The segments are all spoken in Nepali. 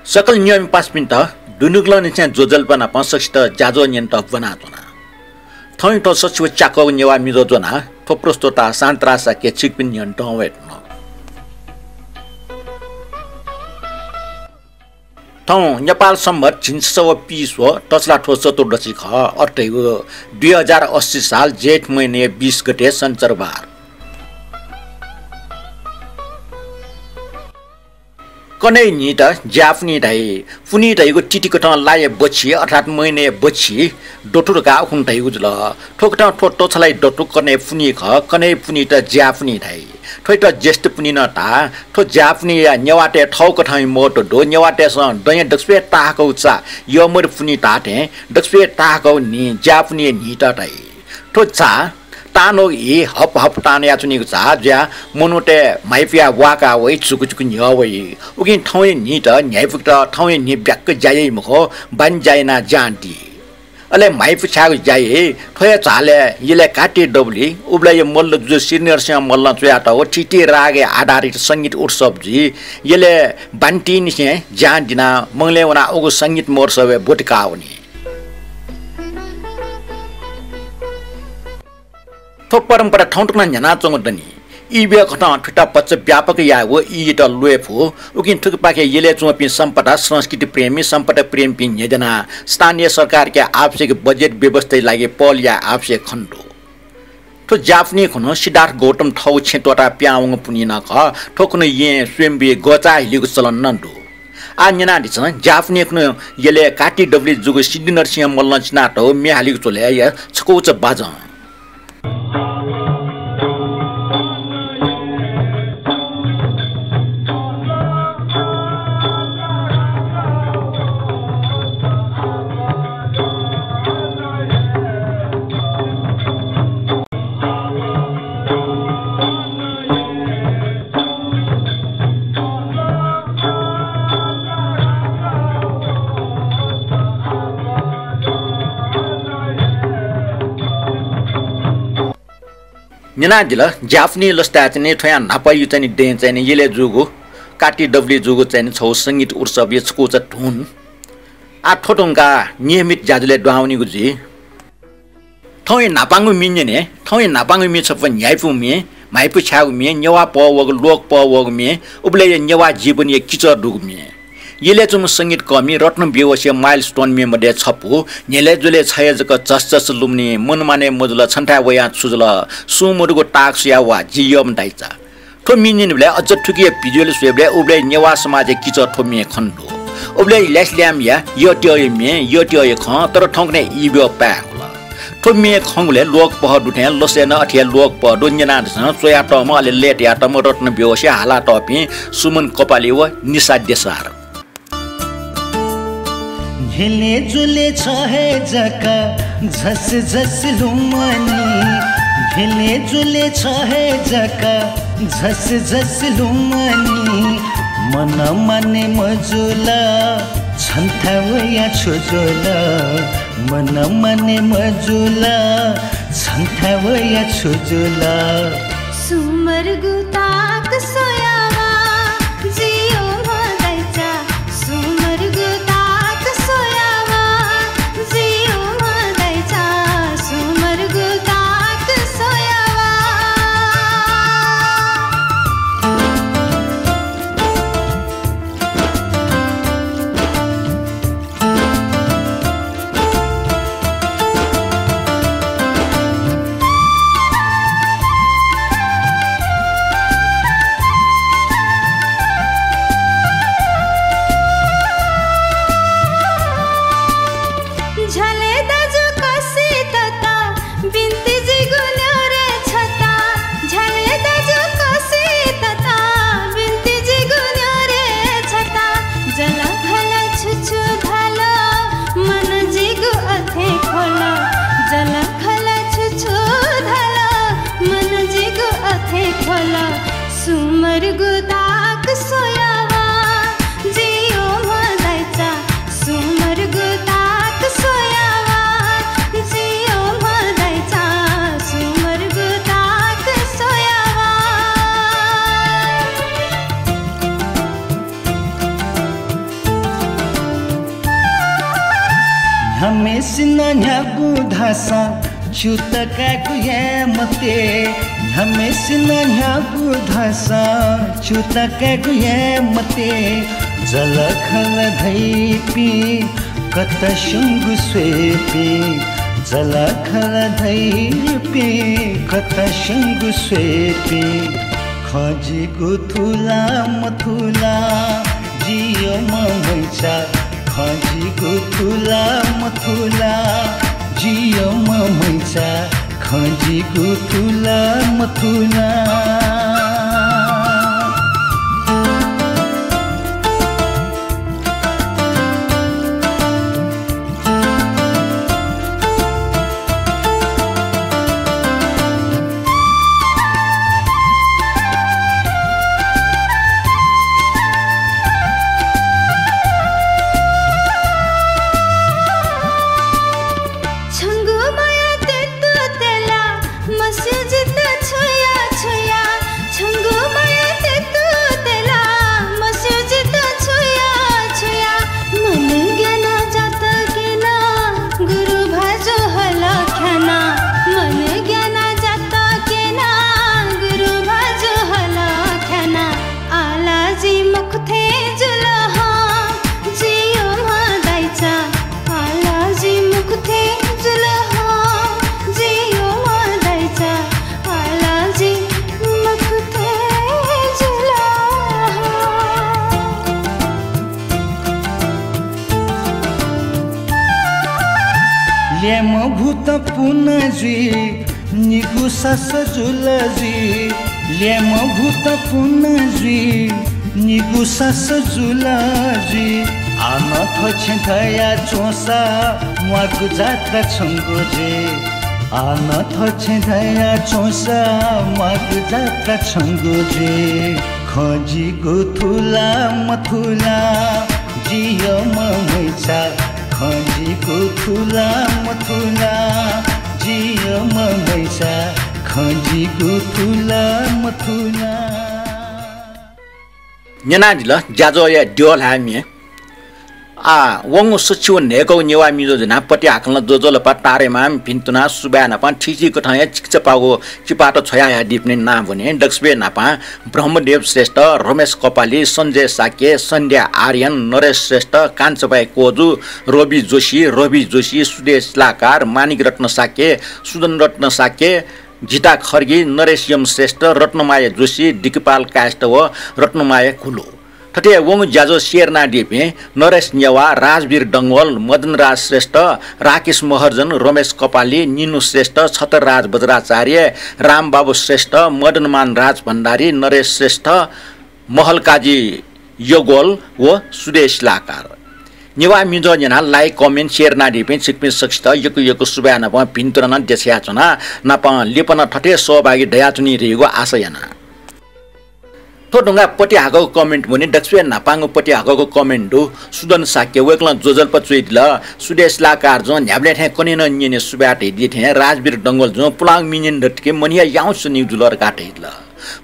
सकल नियम पास पिन त दुनुग्लन चाहिँ जोजल्पना पसष्ट जाजो नियन त बना तोना थै त सचिव चाको नेवा मिजो जोना थोप्रोस्तोता सान्त्रासा के चिकपिन नियन त वेट न थौ नेपाल सम्मत झिन्सव पिसो तसला ठो चतुर्दशी ख अर्थै 2080 साल जेठ महिने 20 गते शनिबार कनै निट जाफनी ढाइ फुनी ढाइको टिटिको ठ लाए बछि अर्थात महिने बछि डोटुर गा खुन ढाइको जुल ठोकटा ठो टोछलाई डोटु कनै फुनी ख कनै फुनी त जाफनी ढाइ ठोइ त ज्येष्ठ फुनी न ता ठो जाफनी या नेवाटे ठौको ठाइ मोटो डो नेवाटे स दय दक्सपे ताको उचा यो मर फुनी ताटे दक्सपे ताको नि जाफनी नि त ढाइ ठो चा तानो ए हप हप ताने आचुनीको चा ज्या मनुटे माइफिया वाका वइ चुकु चुकु न्य वइ उकि ठौय नि त न्याइफुक त ठौय नि ब्याक जाय मखो बन जायना जानती अले माइफ छाग जाय ठोय चाले यले काटी डबली उबला य मल्ल जो सिनियर से मल्ल चया त ओ टिटी रागे आधारित संगीत उत्सव जी यले बान्टी नि से जान दिना मंगले वना ओगो संगीत महोत्सव बोटकाउनी थो परम्परा ठाउँटुकमा न्याना चंगदनी इबे खटा ठुटा पच्च व्यापक या वो इ त लोएफो उकिन ठुक पाके यले चोपि सम्पदा संस्कृति प्रेमी सम्पदा प्रेम पिन योजना स्थानीय सरकार के आवश्यक बजेट व्यवस्था लागि पल या आवश्यक खण्डो तो जाफनी खनो सिद्धार्थ गौतम ठौ छेतोटा प्याउङ पुनिन ख ठोकन ये स्वयंबे गचा हिलेको चलन नन्दो आ न्याना दिस जाफनी खनो यले काटी डब्ली जुगो सिद्धि नरसिंह मल्ल चिनाटो मेहालिको चले या छकोच बाज न्याना दिल जाफनी लस्ता चाहिँ ठया नापायु चाहिँ देन चाहिँ यले जुगो काटी डब्ली जुगो चाहिँ छौ संगीत उत्सव यसको चाहिँ धुन आ ठोटोंका नियमित जाजुले डुआउनी गुजी ठौय नापांगु मिन्ने ने ठौय नापांगु मि छप न्याइपु मि माइपु छाउ मि नेवा पवग लोक पवग मि उबले नेवा जीवन ये किचर दुग मि यले जुम संगीत कमी रत्न व्यवसाय माइलस्टोन मे मध्ये छपु नेले जुले छयजक जस लुम्नी मनमाने मजुल छन्टा वया छुजुल सुमुरुको टाक्स या वा जियम दाइचा ठो मिनिनले अझ ठुकिए भिजुअल स्वेबले उबले नेवा समाज किच ठोमिए खण्डो उबले लेस्ल्याम या यट्य ख तर ठंगने इबो प्याला ठोमिए खंगले लोक पह दुठे लसेन अठिया लोक पह दुन्जना सोया टम अले लेट या टम रत्न व्यवसाय हाला टपी सुमन कपाली व निसा देसार झिले जुले छहे जका झस झस लुमनी झिले जुले छहे जका झस झस लुमनी मन माने मजुला छन्थावया छोजुला मन माने मजुला छन्थावया छोजुला सुमर गुताक सोयावा जियो मदैचा सुमर गुताक सोयावा जियो मदैचा सुमर गुताक सोयावा Hamesina nyabu dhasa chuta kaguye mate Hamesina nyabu dhasa chuta kaguye mate Jalakhala dhaipi kata shungu swepi Jalakhala dhaipi kata shungu swepi Khaji guthula mathula jiyo mamaicha Khaji guthula mathula jiyo mamaicha Khaji guthula mathula Lemo bhuta punaji nigu sasa julaji Lemo bhuta punaji nigu sasa julaji Ana thoche dhaya chosa mwagu jatra chungoje Ana thoche dhaya chosa mwagu jatra chungoje Khaji guthula mathula jiyo mamaicha Khaji guthula mathula jiyo mamaicha Khaji guthula mathula Nyanadila jazo ya diol hamie wongo suchu neko nyewa mizo jena pati akla dojo la patare mam pintuna subana pan thiji ko thaya chikchapago chipato छोया या दिप्ने नाम भने दक्षबे नापा ब्रह्मदेव श्रेष्ठ रमेश कपाली संजय साके सन्ध्या आर्यन नरेश श्रेष्ठ कान्छबाई कोजु रवि जोशी सुदेश लाकार मानिक रत्न साके सुदन रत्न साके गीता खर्गी नरेश यम श्रेष्ठ रत्नमाया जोशी दिकपाल काष्ट व रत्नमाया खुलो ठटे वंग जाजो शेरना डिपे नरेश न्यावा राजवीर डंगवल मदन राज श्रेष्ठ राकेश महर्जन रमेश कपाली निनु श्रेष्ठ छतरराज बज्राचार्य रामबाबु श्रेष्ठ मदनमान राज भण्डारी नरेश श्रेष्ठ महलकाजी योगोल व सुदेश लाकार नेवा मिजो जना लाइक कमेन्ट शेयर ना डिपे सिकपिन सक्षित यकु सुबाना प भिन्तरना देस्याचना नप लेपन ठटे सहभागी दयाचुनी रेगो आशयना थोडुंगा पटी हागो कमेन्ट भने दक्षवे नापांगो पटी हागो कमेन्ट दो सुदन साके वेकला जोजल पचुइदला सुदेश लाकार जो न्याब्ले थे कनेन न्यने सुबाटे दिथे राजवीर डंगल जो पुलाङ मिनिन दटके मनिया याउस न्युजुलर काटेदला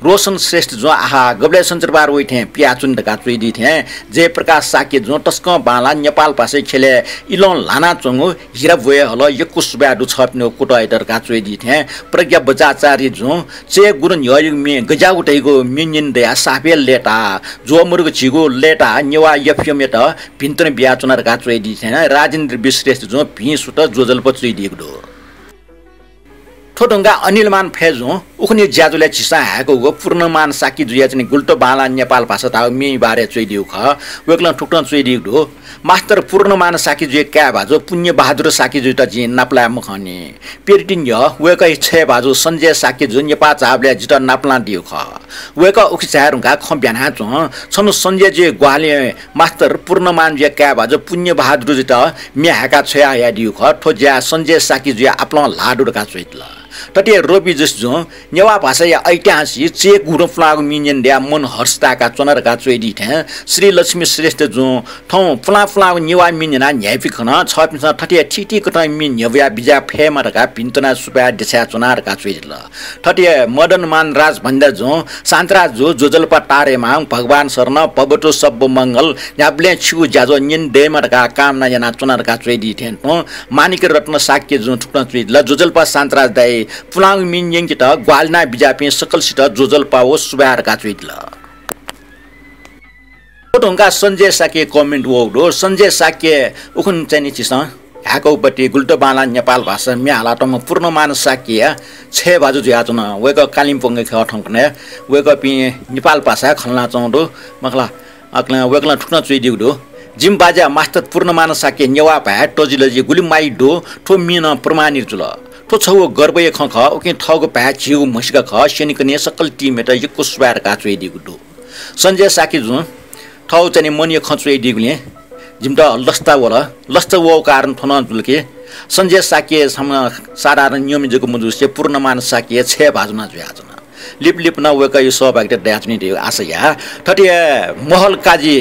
रोशन श्रेष्ठ जो आहा गबले सञ्चरबार वइथे पियाचुन ढका चुइदि थे जयप्रकाश साके जो टस्क बाला नेपाल पासे खेले इलोन लाना चंगो हिरा भए हल यकु सुबा दु छप्ने कुटय दरका चुइदि थे प्रज्ञा बजाचार्य जो चे गुरुन ययु मे गजाउटैको मिनिन दया सापेल लेटा जो मुर्ग छिगो लेटा नेवा यफयमेट भिन्तन बियाचुन दरका चुइदि थे राजेन्द्र विश्रेष्ठ जो भि सुत जोजल पचुइदि दो थोडुंगा अनिलमान फेजो उखनी ज्याजुले चिसा हाको गो पूर्णमान साकी जुया चाहिँ गुल्टो बाला नेपाल भाषा ताउ मी बारे चोइदिउ ख वेकला ठुक्टन चोइदिउ दो मास्टर पूर्णमान साकी जुया क्या भाजो पुण्य बहादुर साकी जुया त जि नाप्ला मखने पेरिटिन य वेकै छ भाजो संजय साकी जुन नेपा चाबले जित नाप्ला दिउ ख वेक उखिचारुका खम्ब्याना छ छनु संजय जे ग्वाले मास्टर पूर्णमान जे क्या भाजो पुण्य बहादुर जित म्याका छया या दिउ ख ठो ज्या संजय साकी जुया आपला लाडुडका चोइतला तटे रोपी जस जो नेवा भाषा या ऐतिहासिक चेक गुरु फ्लाग मिन्यन द्या मन हर्षताका चनरका चोइडी थे श्री लक्ष्मी श्रेष्ठ जो ठौ फ्लाग नेवा मिन्यना न्यायपी खन छ पिस ठटे ठिटी कटै मिन यव्या बिजा फेमरका पिन्तना सुपा देशा चनारका चोइडी ल ठटे मदन मान राज भन्दा जो शान्तराज जो जोजलपा तारेमा भगवान शरण पबटो सब मंगल न्याब्ले छु ज्याजो निन डेमरका कामना जना चनरका चोइडी थे मानिक रत्न साक्य जो ठुक्न चोइडी ल जोजलपा शान्तराज दाइ फुलाङ मिन्यङ त ग्वालना बिजापे सकलसित जोजलपा हो सुबारका चोइडी ल ढुङ्गा सञ्जय साक्य कमेन्ट हो सञ्जय साक्य उखुन चाहिँ चिस ह्याकौपट्टि गुल्टो बाला नेपाल भाषा म्याला टम पूर्णमान साक्य छे बाजु ज्याचन वेक कालिम्पोङ ख ठंकने वेक पि नेपाल भाषा खल्ना चौडो मखला अक्ला वेकला ठुक्न चोइडी दो जिम बाजा मास्टर पूर्णमान साक्य नेवा भा टजिलजी गुलिमाइ डो ठो मिन प्रमाणित जुल ठो छौ गर्वय ख ओके ठगो भा छिउ मसिका ख सैनिक ने सकल टिम एटा यको सुबार का चोइडी दो सञ्जय साक्य जु ठौ चाहिँ मनिय खचोइडी गुले जिम त लस्ता वो कारण थन जुलके सञ्जय साक्य साधारण नियमित जको मुजुसे पूर्णमान साक्य छे भाजना जुयाजना लिप न वेक यो सहभागिता ड्याचनी दियो आशया ठटे महल काजी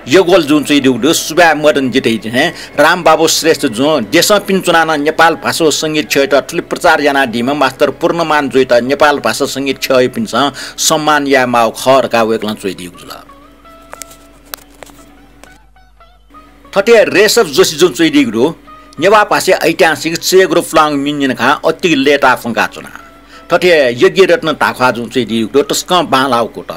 योगोल जुन चाहिँ दिउ सुबा मदन जितै हे राम बाबु श्रेष्ठ जो देश पिन्चुनाना नेपाल भाषा संगीत क्षेत्र ठुली प्रचार जना दिमा मास्टर पूर्णमान जोइता नेपाल भाषा संगीत क्षय पिन्छ सम्मान या माउ खरका वेकला चोइ दिउ जुला ठटे रेसफ जोशी जुन चोइ दिउ नेवा भाषा ऐतिहासिक चेग्रो फ्लाङ मिन्यन खा अति लेटा फंका चुना ठटे यज्ञ रत्न ताखा जुन चाहिँ दिउ टस्क बालाउ कोट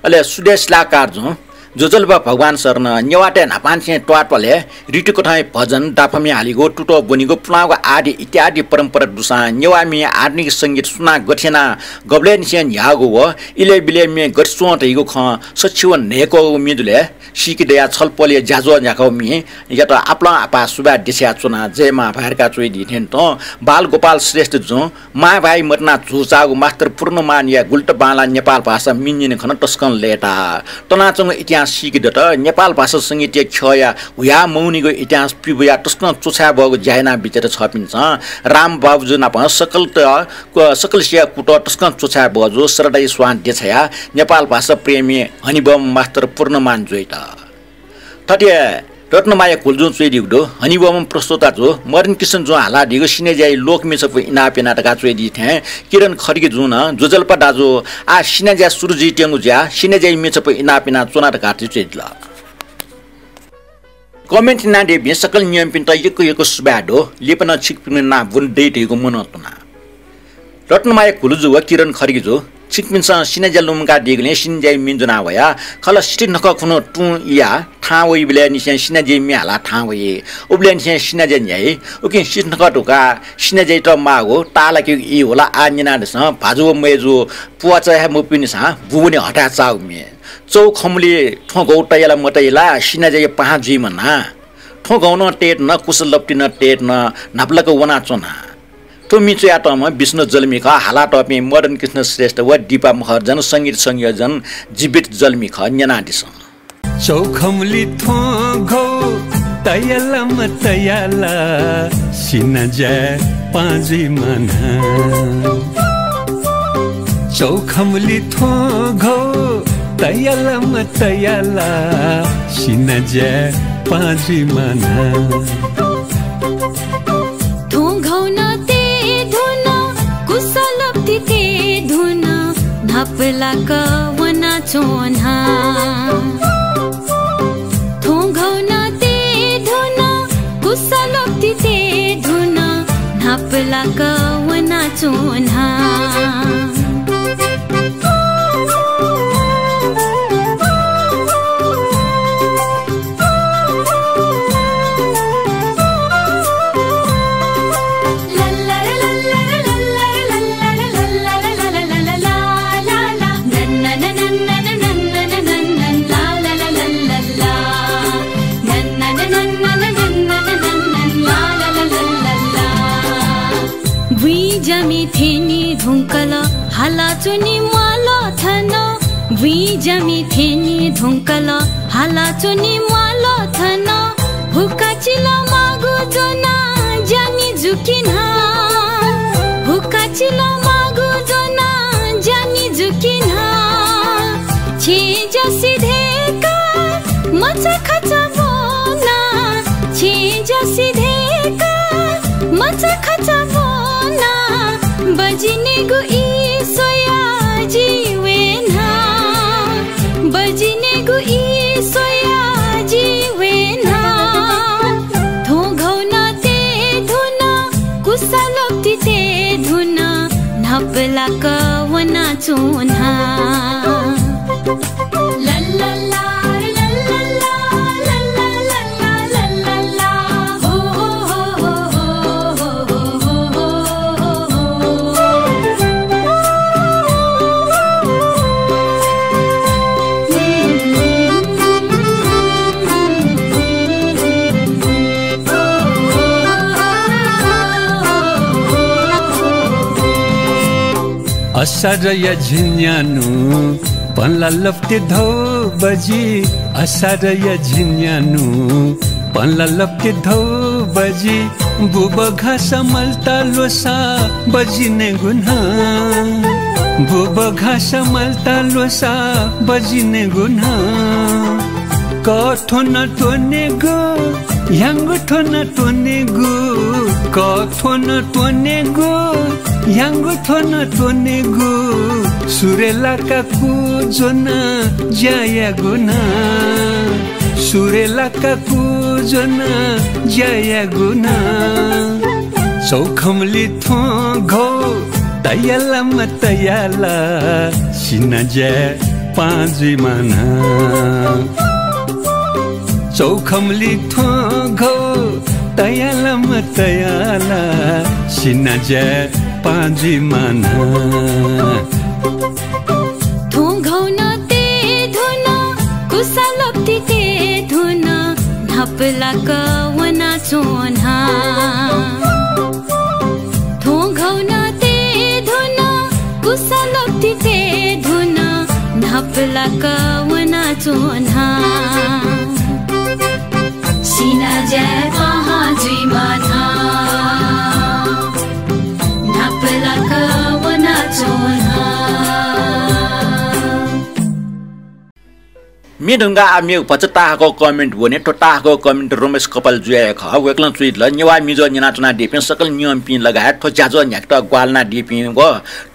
अले सुदेश लाकार जो जोजलबा भगवान शरण नेवाटे नापान्छे टवाटले रिटु कठाई भजन दाफमी हालिगो टुटो बनिगो प्लागो आदि इत्यादि परम्परा दुसा नेवामी आधुनिक संगीत सुना गठेना गब्लेन सेन यागो व इले बिले मे गठसो तइगो ख सचिव नेको मिदुले सिकिदया छलपले जाजो न्याको मि यत आपला आपा सुबा देशा चुना जयमा भारका चोइ दिथेन त बाल गोपाल श्रेष्ठ जो मा भाइ मटना जुचागो मास्टर पूर्णमान या गुल्ट बाला नेपाल भाषा मिन्जिन खन टस्कन लेटा तनाचंग इतिहास सिकिदत नेपाल भाषा संगीत क्षया हुया मौनीको इतिहास पिबुया टस्कन चोछा भएको ज्याना भित्र छपिन्छ राम बाबुजु नाप सकल सिया कुट टस्कन चोछा बजो सरदाई स्वान देछया नेपाल भाषा प्रेमी हनिबम मास्टर पूर्णमान जोइता ठटे रत्नमाया कुलजुन चोइदिगो हनिबम प्रस्तुता जो मदन किशन जो हाला दिगो सिनेजाई लोकमे सबै इनापेना टका चोइदि थे किरण खड्गे जुन जोजलपा दाजो आ सिनेजा सुरुजि टेंगु ज्या सिनेजाई मे सबै इनापेना चोना टका चोइदिला कमेन्ट ना दे सकल नियम पिन त यको सुबाडो लेपन छिकपिन ना बुन डेटेको मनतुना रत्नमाया कुलजु व किरण खड्गे जो छिकपिनसा सिनेजा लुमका दिगले सिनेजाई मिन्जुना भया खल सिटि नख खुनो टु या ठावै बिले निसे सिनेजाई मिहाला ठावै उबले निसे सिनेजाई न्याय ओके सिट नख टुका सिनेजाई त मागो ताला के इ होला आन्यना दस भाजु मेजु पुवाचा हे मुपिनिसा बुबुने हटा चाउ मे चौ खमले ठगौ तयला मतयला सिनेजाई पाँजी मना ठगौन टेट न कुशल लप्टी न टेट न नाप्लको वना चोना तो मिचो याटमा विष्णु जलमिख हाला टपे मदन कृष्ण श्रेष्ठ व दीपा महर्जन संगीत संयोजन जीवित जलमिख न्यनादिस चौखमली थोगो तयला मतयला सिनजा पाँजी मना चौखमली थोगो तयला मतयला सिनजा पाँजी मना नापला कवना चोन्हा थोंघौना ते धुना कुसलोक्ति ते धुना नापला कवना चोन्हा हाला चुनी माला थन वी जमी फेनी धुंकल हाला चुनी माला थन हुका चिला मागु जोना जमी जुकिन हुका चिलो मागु जोना जानी जुकिन छे जसी धेका मचा खचा बोना छे जसी धेका मचा खचा बोना बजिने गु ई सोया जीवेना बजिने गु ई सोया जीवेना थो घौना ते धुना कुसलोक्ति ते धुना नपला कवना चोना ला ला ला असारय झिन्यानु पन्ला लप्ते धौ बजी असारय झिन्यानु पन्ला लप्ते धौ बजी बुब घास मल्ता लोसा बजिने गुना बुब घास मल्ता लोसा बजिने गुना कठो न टोने गो यांग ठो न टोने गो कठो न टोने गो यांग ठो न टोने गो सुरेला का कुजोना जाया गुना सुरेला का कुजोना जाया गुना चौखमली थो घो तयाला मतयाला सिना जे पाँजी माना चौखमली थो घो तयाला मतयाला सिना जे पाँजी माना थो घौना ते धुना कुसलोक्ति ते धुना नपला कवना चोना थो घौना ते धुना कुसलोक्ति ते धुना नपला कवना चोना सिना जे पाँजी माना नपला कवना चोना मिडुंगा आम्यु पचताको कमेन्ट भने टोटाको कमेन्ट रमेश कपाल जुया ख वेक्लन ट्वीट ल नेवा मिजो निनाचना डिपिन सकल नियम पिन लगायत ठो ज्याजो न्याक्ट ग्वालना डिपिन व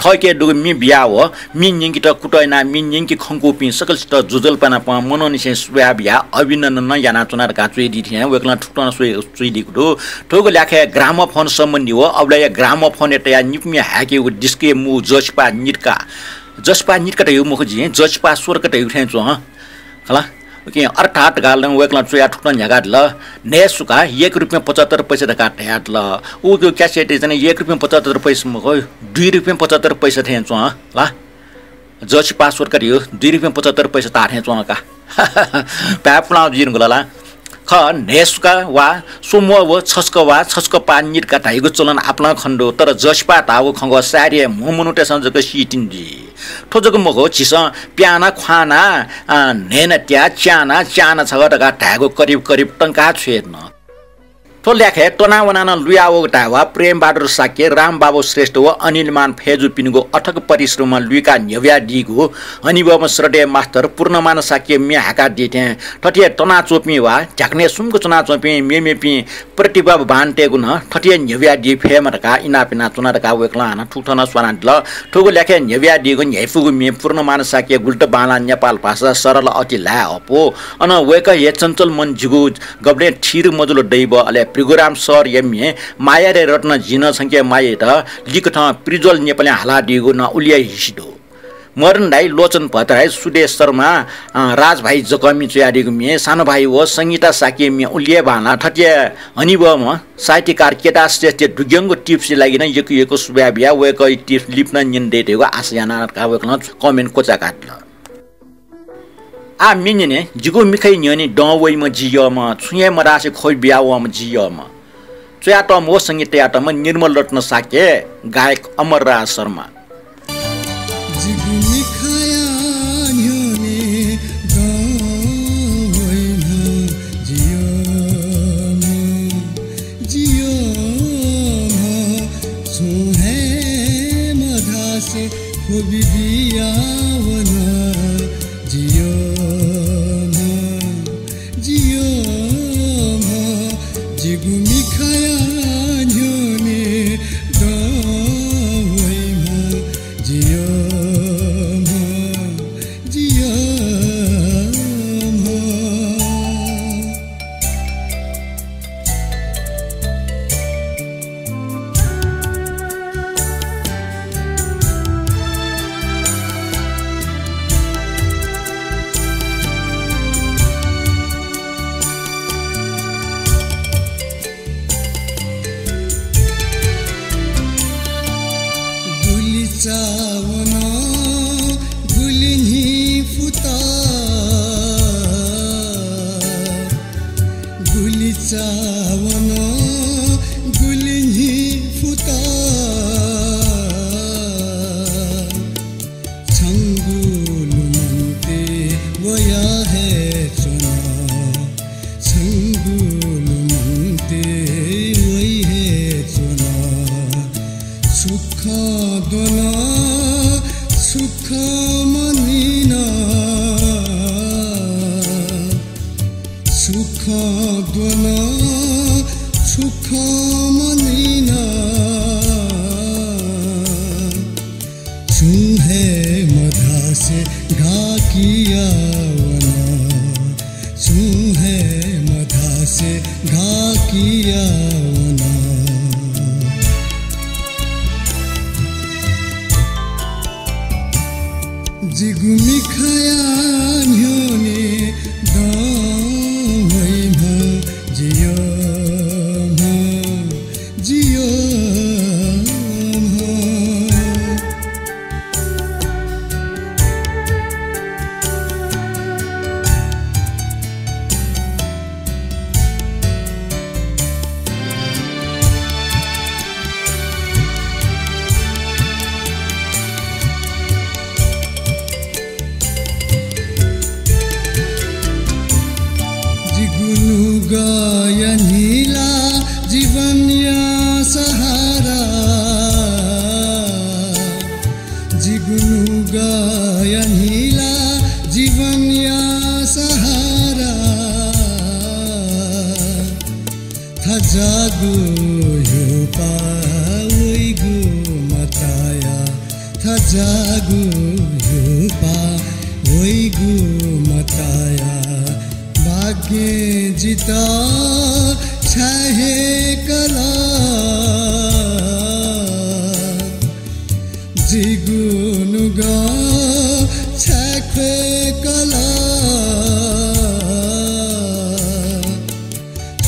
ठके दुग मि बिया हो मि निंगि त कुटैना मि निंगि खंकु पिन सकल स्ट जुजल पना प मनोनिसे सुया बिया अभिनन्दन न यानाचना का चुइ दिथे वेक्लन ठुटन सुइ दिकुदो ठोगो ल्याखे ग्रामोफोन सम्बन्धी हो अबले ग्रामोफोन एतया निपमि हाके उ डिस्के मु जसपा निटका त यो मुख जि जसपा स्वर कट उठे छ हला ओके अर्थात गाल्दं वेक्ला चुया ठुटन झगाट ल नेसुका 1 रुपैयाँ 75 पैसा द काट ह्याट ल उ त्यो क्यासेट चाहिँ 1 रुपैयाँ 75 पैसा म गयो 2 रुपैयाँ 75 पैसा थे छ ल जछि पासवर्ड करियो 2 रुपैयाँ 75 पैसा ताथे छ का प्यापला जिन गला ख नेसुका वा सोमो व छस्क पानिट का टाइगो चलन आपला खण्डो तर जसपा ताव खंग सारे मोमुनुटे संजक सिटिन जी ठोजको मगो छिस प्याना खाना नेन त्या चाना छगटका ढागो करिब टंका छेर्न तो ल्याखे टनावना न लुयाओ टावा प्रेम बहादुर साके राम बाबु श्रेष्ठ व अनिलमान फेजु पिनको अथक परिश्रममा लुइका न्यव्या दिगो अनिबम श्रद्धेय मास्टर पूर्णमान साके म्याका दिथे ठटिया तना चोपी वा झ्याक्ने सुमको चना चोपी मेमेपी प्रतिभा भान्टेगु न ठटिया न्यव्या दि फेमरका इनापिना चुनारका वेक्लाना ठुठना स्वानान्त ल ठुगो ल्याखे न्यव्या दिगो न्याइफुगु मे पूर्णमान साके गुल्ट बाला नेपाल भाषा सरल अति ला अपो अन वेक हे चञ्चल मन जिगु गब्ले ठिर मजुलो दैब अले प्रिगोराम सर यम्ये माया रे रत्न जिन संख्या माये त लिकठ प्रिजल नेपाली हाला दिगो न उलिया हिसिदो मरन दाई लोचन भतराई सुदेश शर्मा राज भाइ जकमी चयादिगु मे सानो भाइ व संगीता साके मे उलिया बाना ठटिया हनिबम साहित्यकार केटा श्रेष्ठ दुग्यंगो टिप्स लागिन यको सुब्याबिया वेक टिप्स लिप्न निन्दे देगो आसयाना का वेक्न कमेन्ट कोचा काट्ल आ मिनिने जिगो मिखै न्यनि डवै म जिय म छुये मरासे खोइ बियाव म जिय म चयात म संगीत यात म निर्मल रत्न साके गायक अमरराज शर्मा जिगो मिखया न्यनि डवै म जिय म छुये चावन गुलिही फुता छंगुलु मनते वया है चुना छंगुलु मनते वही है चुना सुख दोना सुख मनीना सुख दोना सुख मनीना चूहे मधा से ढाकिया वना चूहे मधा से ढाकिया वना जिगुमी खाया न्योने दावैमा जियो जियो गाया नीला जीवन या सहारा जिगुनु गाया नीला जीवन या सहारा था जागो यो पावैगो मताया था जागो यो पावैगो मताया भाग्य जिता चाहे कला जिगुनुगा छाखे कला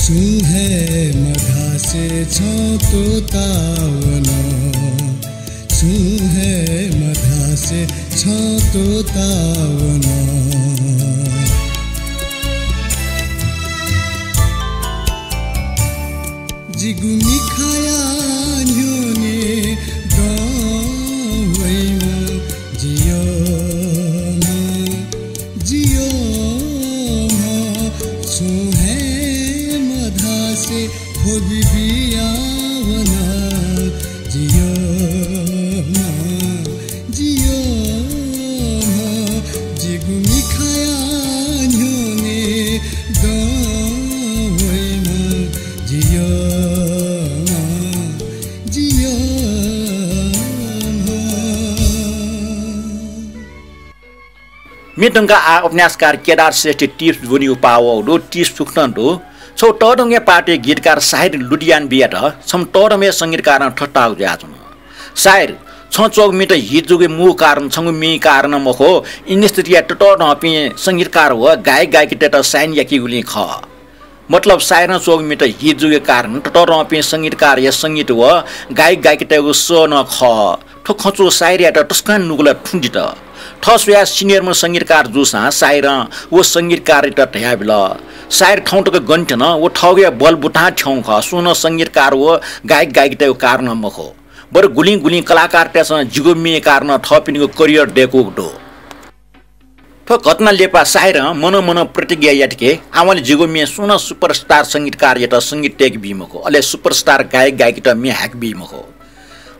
सुहे मधा से छतो तावना सुहे मधा से छतो तावना जिगुमी खाया न्योने दावैमा जियो जियो सुहे मधा से खोबी बियावना जियो जियो जिगुमी खाया न्योने दावैमा जियो मिटंगा आ उपन्यासकार केदार श्रेष्ठ टिप्स बुनी उपावो टिप्स सुक्तन्डो छौ टडंगे पाटे गीतकार साहिर लुडियान बियाट छम टडमे संगीतकार ठट्टाउ ज्याजुन साहिर छ चौक मिट हिजुगे मु कारण छंगु मी कारण मखो इनिस्तिया टट नपि संगीतकार हो गायक गायकी टेट साइन याकी गुली ख मतलब साहिर चौक मिट हिजुगे कारण टट नपि संगीतकार या संगीत हो गायक गायकी टेगु सो न ख ठो खचो साहिर या टस्कान नुगला ठुन्डिट ठस या सिनियर म संगीतकार जुसा साहिर वो संगीतकार त ठ्याबिल साहिर ठौटको गन्ठन वो ठौगे बल बुटा ठौ ख सुन संगीतकार हो गायक गायकी टेगु कारण मखो बर गुलिङ गुलिङ कलाकार त्यस जिगोमी कारण थपिनीको करियर डेको डो ठो घटना लेपा साहिर मन मन प्रतिज्ञा याटके आमाले जिगोमी सुन सुपरस्टार संगीतकार यता संगीत टेक बिमको अले सुपरस्टार गायक गायकी त मे ह्याक बिमको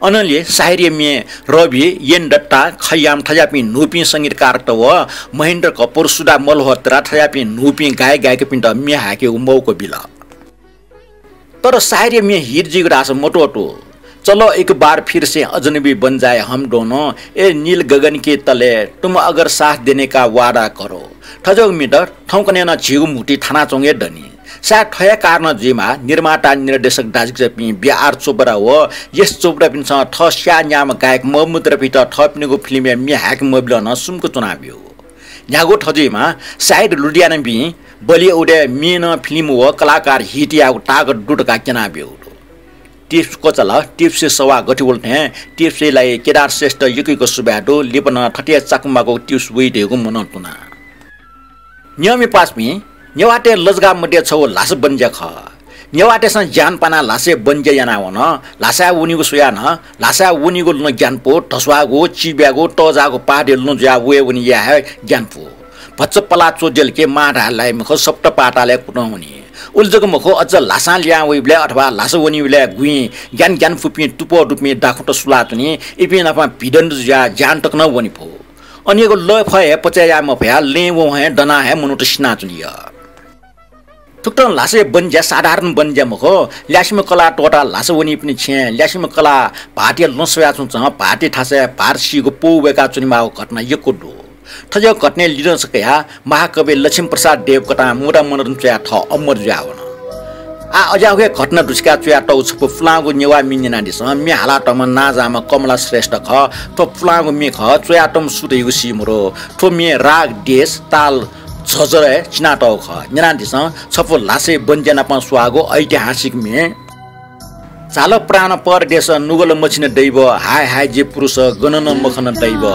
अनले साहिर मे रवि येन दत्ता खयाम थयापि नुपी संगीतकार त व महेन्द्र कपूर सुदा मल्होत्रा थयापि नुपी गायक गायकी पिन्ट मे ह्याके उमौको बिल तर साहिर मे हिट जिगरास मोटोटो चलो एक बार फिर से अजनबी बन जाए हम दोनों ए नील गगन के तले तुम अगर साथ देने का वादा करो ठजोग मीटर ठौकने न झिगु मुटी थाना चोंगे डनी सा ठया कारण जिमा निर्माता निर्देशक दाजिक जपि बिआर चोपरा हो यस चोपरा पिन्छ ठ स्या न्याम गायक महमुद रफिट थप्नेको फिल्म मे ह्याक मोबिल न सुमको चुनाव हो न्यागो ठजिमा साइड लुडियाना बि बलि उडे मेन फिल्म हो कलाकार हिट या टाग डुटका केना बिउ टिप्स कोचल टिप्स सवा गति बोल्थे टिप्स लाई केदार श्रेष्ठ युकीको सुब्याडो लिपन ठटिया चाकुमाको टिप्स वेटेको मनन्तुना नियमी पासमी नेवाटे लजगा मध्ये छौ लास बन्ज्या ख नेवाटेसँग ज्ञान पाना लासे बन्जे याना वन लासा उनीको सुया न लासा उनीको न ज्ञान पो ठसवागो चिब्यागो टजागो पाडेल न ज्या वे उनी या है ज्ञान पो भच्च पला चोजेल के माढालाई मुख सप्त पाटाले कुटाउने उल्जको मुख अझ लासा ल्या वेबले अथवा लासा उनीले गुई ज्ञान ज्ञान फुपी टुपो डुपी दाखुट सुलातनी इपि नफा भिडन ज्या ज्ञान टक्न वनी पो अनिको ल फए पचाया म भया ले वो है डना है मनुट स्ना चुनिया थुक्टन लासे बन्ज्या साधारण बन्ज्या मखो ल्यासिम कला टोटा लासे वनी पनि छे ल्यासिम कला भाटिया लसया छु भाटी ठासे पारसीको पोवेका चुनिमाको घटना यको दो ठज घटने लिन सकया महाकवि लक्ष्मी प्रसाद देवकोटा मोरा मनोरञ्जन चया थ अमर जावन आ अजाउके घटना दुस्का चया टौ छप फुलाको नेवा मिन्ना दिस मे हाला टम नाजामा कमला श्रेष्ठ ख तो फुलाको मे ख चया टम सुतेको सिमरो ठो मे राग देश ताल झजरे चिनाटौ ख नेना दिस छपो लासे बन्जना प स्वागो ऐतिहासिक मे चाल प्राण परदेश नुगल मछिन दैव हाय हाय जे पुरुष गणन मखन दैव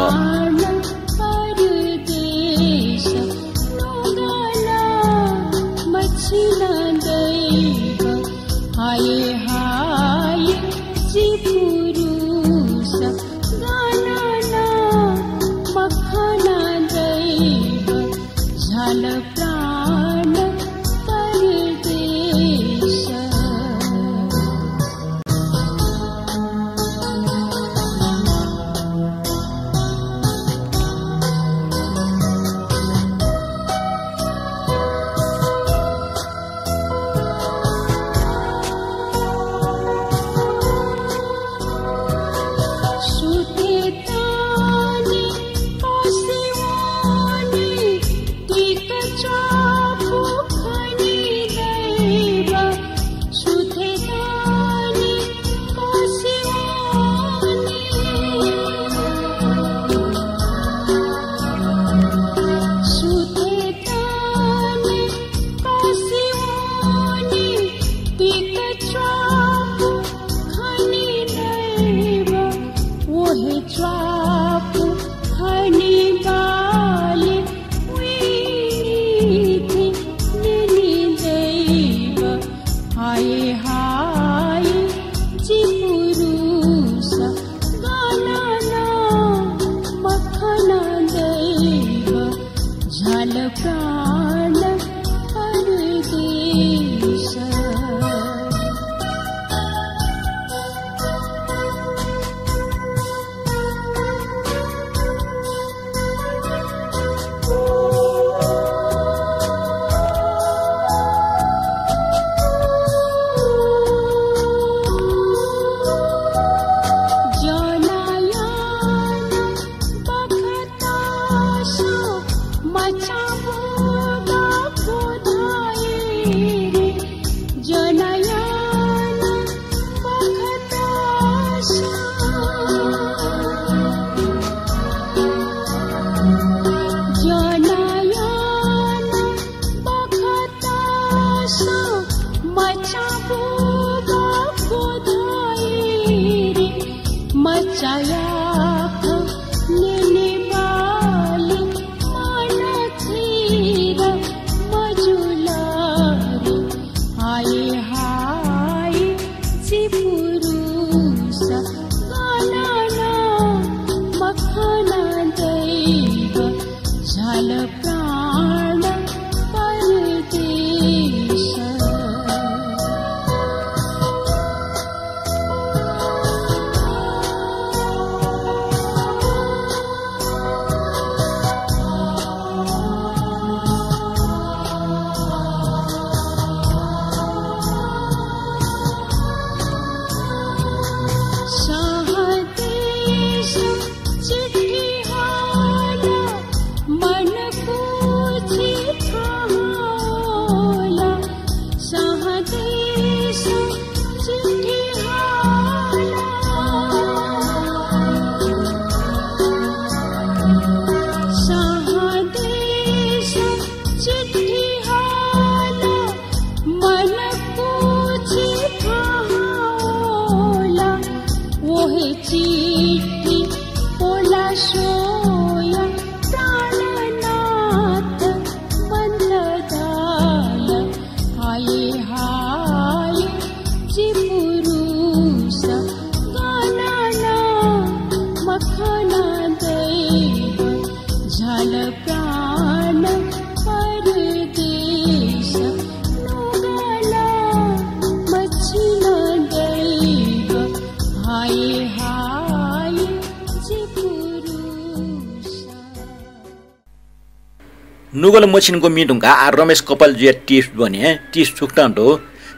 नुगल मछिनको मिटुङका आ रमेश कपाल जे टिप्स बने टिप्स छुक्टन्टो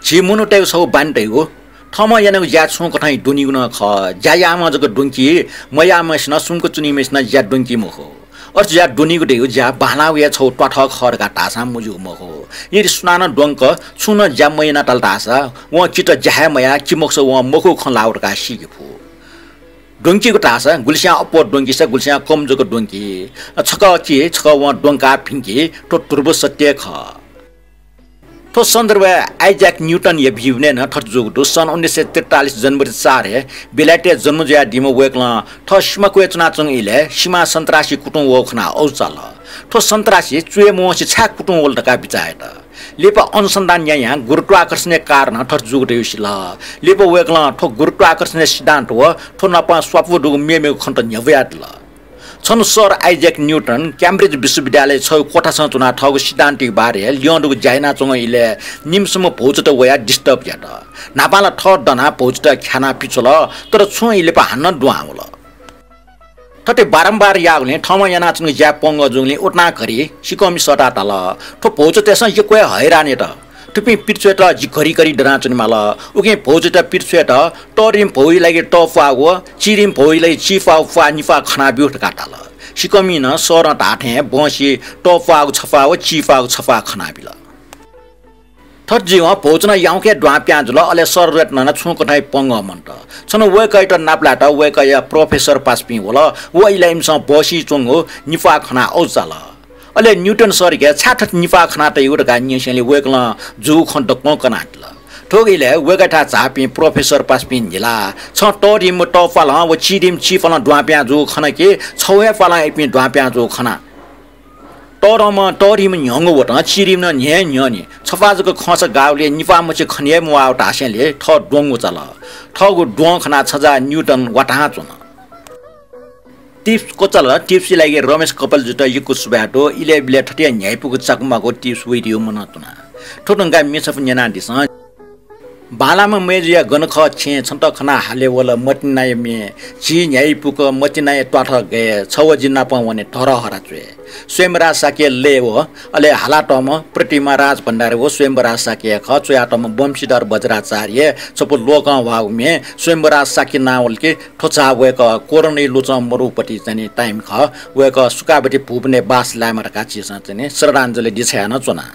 झिमुनु टाइउ छौ बान्टैगो थम यानको ज्या छु कठाइ दुनिगुन ख ज्या आमाजको डुङ्की मया मसिन सुनको चुनी मसिन ज्या डुङ्की मखो अर्थ ज्या दुनिगु देउ ज्या बालाउ या छौ टठ खरका टासा मुजु मखो यदि सुनान डोङ्क छुन ज्या मैना टल टासा व चित ज्या मया चिमक्स व मखो खलाउरका सिगफु डोङ्कीको टासा गुल्स्या अप्पो डोङ्की छ गुल्स्या कमजोको डोङ्की छक के छक व डोङ्का फिङ्की तो तुर्बो सत्य ख तो सन्दर्भ आइज्याक न्यूटन ये भिवने न ठट जोगदो सन् 1943 जनवरी 4 है बेलाटे जन्मजया दिमो वेक्ला ठस्मा क्वेचना चंग इले सीमा सन्त्रासी कुटुङ वखना औचाल ठो सन्त्रासी चुए मोसी छा कुटुङ वलटका बिचाएट लेपा अनुसन्धान यहाँ गुरुत्वाकर्षण कारण ठट जोगदो युसिल लेपा वेक्ला ठो गुरुत्वाकर्षण सिद्धान्त व ठो नपा स्वापु दुग मेमे खन्त न्यव्याटल छन् सर आइज्याक न्यूटन क्याम्ब्रिज विश्वविद्यालय छ कोठासँग चुना ठगु सिद्धान्तिक बारे लियोन्दुको जाइना चंग इले निमसम पहुँचत वया डिस्टर्ब याट नापाला ठ दना पहुँचत ख्याना पिछल तर छु इले पा हान्न दुआवल ठटे बारम्बार यागले ठम याना चंग ज्या पंग जुङले उठना गरी सिकमी सटा तल ठो पहुँचत त्यस यो कोय हैराने त टुपी पिर्छेट जि घरी घरी डराचन माल उके भोजट पिर्छेट टरिम भोइ लागि टफागो चिरिम भोइ लागि चिफा फा निफा खना बिउट काटाल सिकमी न सर टाठे बसी टफागो छफागो चिफागो छफा खना बिल थट जीव भोजना याउके ड्वाप्या जुल अले सर रेट न छु कठाइ पंग मन्ट छन वे कइट नाप्लाट वे कय प्रोफेसर पासपि होला व इलाइम स बसी चंगो निफा खना औचाल अले न्यूटन सर के छाठट निफा खना त एउटा न्यसेले वेकला जु खण्ड कनाटल ठोगिले वेगटा चापी प्रोफेसर पासपिन जिला छ टरिम टफाल व चिरिम चिफल ड्वाप्या जु खना के छवे फला एपि ड्वाप्या जु खना टरिम न्यंगो वट चिरिम न न्ये न्यनी छफाजको खस गाउले निफा मचे खने मुआ टासेले ठ डोंगो चल ठगु डों खना छजा न्यूटन वटा चुन टिप्स कोचल टिप्स लागि रमेश कपाल जुट यको सुबाटो इले बिले ठटे न्यायपुको चाकुमाको टिप्स वीडियो मनतुना ठोटंगा मेसफ न्याना दिस बालामा मेजिया गनख छे छन्त खना हाले वला मटिनाय मे छि न्यायपुको मटिनाय टठ गे छव जिन्ना पवने धर हराचुए स्वयंराज साके लेव अले हालाटम प्रतिमा राज भण्डार वो स्वयंराज साके ख चयाटम वंशीधर वज्राचार्य सपो लोक भाग में स्वयंराज साके नावल के ठोचा वेक कोरनै लुच मरुपटी चाहिँ टाइम ख वेक सुकाबटी भुबने बास लामरका चिस चाहिँ श्रद्धाञ्जली दिछान चुना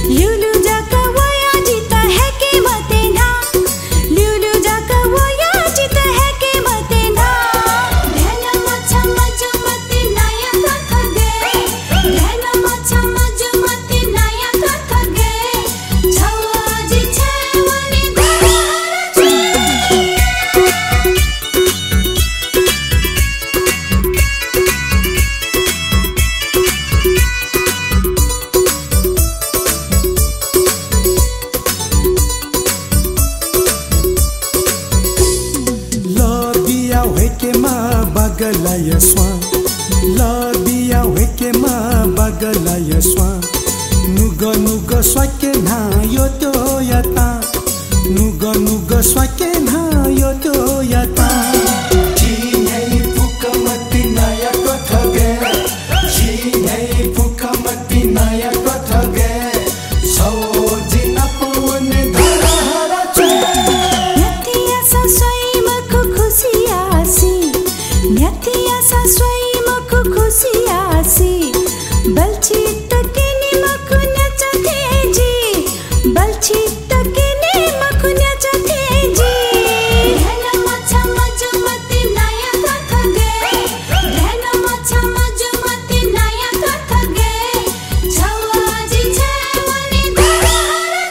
Jusa bagala yaswa la biya weke ma bagala yaswa nuga swake na yoto yata nuga swake na yoto yata ji nei pukamati naya kothage ji nei pukamati naya kothage so jina pawne dhara che Natiya sa swai makhu khushi aasi Natiya sa swai makhu khushi aasi balchi takini makhu nacha theji balchi takini makhu nacha theji dhana macha majumati naya kathage dhana macha majumati naya kathage chawaji chawani dhara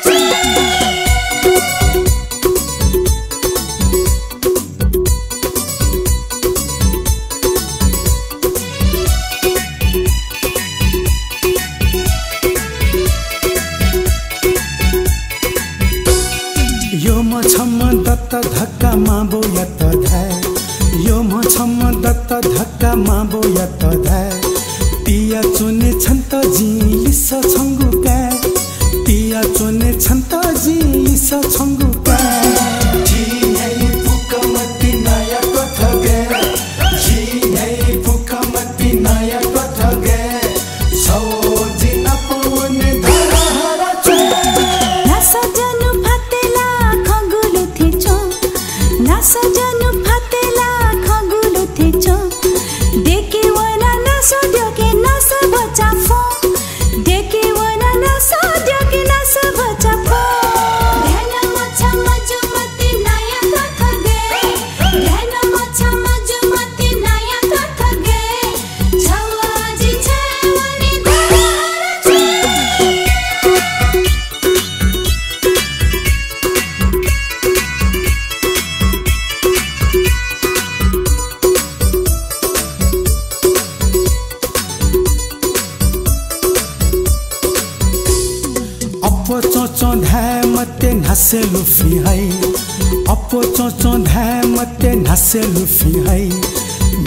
che यो म छम्म दत्त धक्का माबो यत धाय यो म छम्म दत्त धक्का माबो यत धाय पिया चुने छन्त जी लिस छंगु का पिया चुने छन्त जी लिस छंगु का जी nei पुकमति नया कथगे जी nei पुकमति नया कथगे सो जिना पवने धरा चे नासजनु फातेला खगुलु थिचो नासजनु फातेला खगुलु थिचो देखे वना नासो द्योके नास बचा फो देखे वना नासो द्योके नास बचा फो ध्यान मचा मजुमति नया कथगे ध्यान मचा मजुमति नया कथगे छवाजी छवनी धरा चे अपो चोचो धाय मते नासे लुफी है अपो चोचो धाय मते नासे लुफी है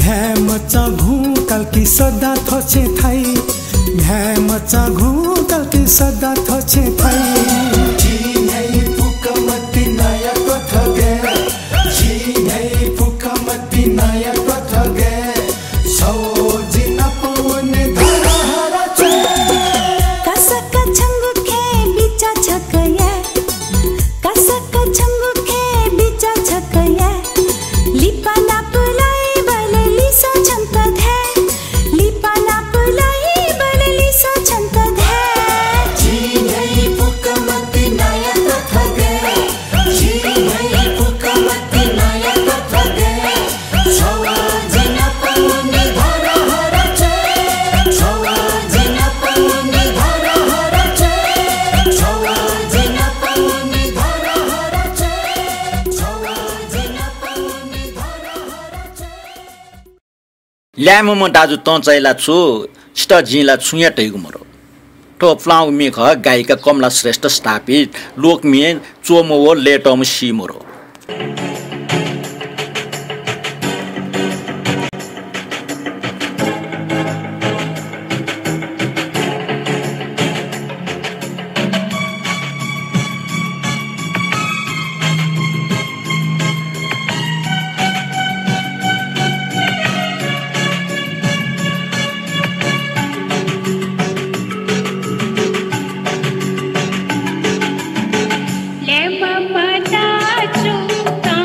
धाय मचा घू कल की सदा थोचे थाई धाय मचा घू कल की सदा थोचे थाई जी nei पुकमति नया कथगे जी nei पुकमति नया कथगे सो जिना पवने धरा चे कसक छंगु खे बिचा छकया कसक छंगु खे बिचा छकया लिपा नापलाई बले लिसा छंत धे लिपा नापलाई बले लिसा छंत धे जी nei पुकमति नया कथगे जी nei पुकमति नया कथगे छवा जिना पवने धरा चे छवा जिना पवने धरा चे छवा जिना पवने धरा चे छवा जिना पवने धरा चे ल्यामो म दाजु त चाहिला छु स्ट जिला छुया टैगु मरो तो फ्लाउ मिख गायिका कमला श्रेष्ठ स्थापित लोकमिय चोमो लेटम सी मरो ले बाबा दाचू ता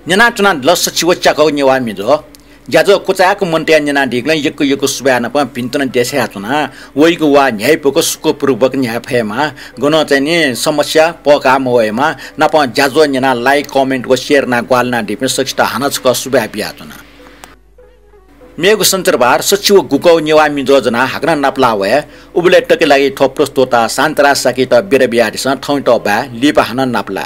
न्याना चुना लस चिवच्चा को न्यावा मिजो ज्याजो कुचाको मन्टे न्याना ढिक्ला यको सुबाना प भिन्तन देशे चुना वइको वा न्याय पको सुको पूर्वक न्याय फएमा गन चाहिँ नि समस्या पका मोएमा नप ज्याजो न्याना लाइक कमेन्ट को शेयर ना ग्वालना डिपे सक्षता हानच क सुबा बिया चुना मेगु सञ्चरबार सचिव गुकौ न्यावा मिजो जना हाग्न नाप्ला वे उबले टके लागि ठोप प्रस्तोता शान्तरा सकित बेर बियादिस ठौं त बा लिपा हान नाप्ला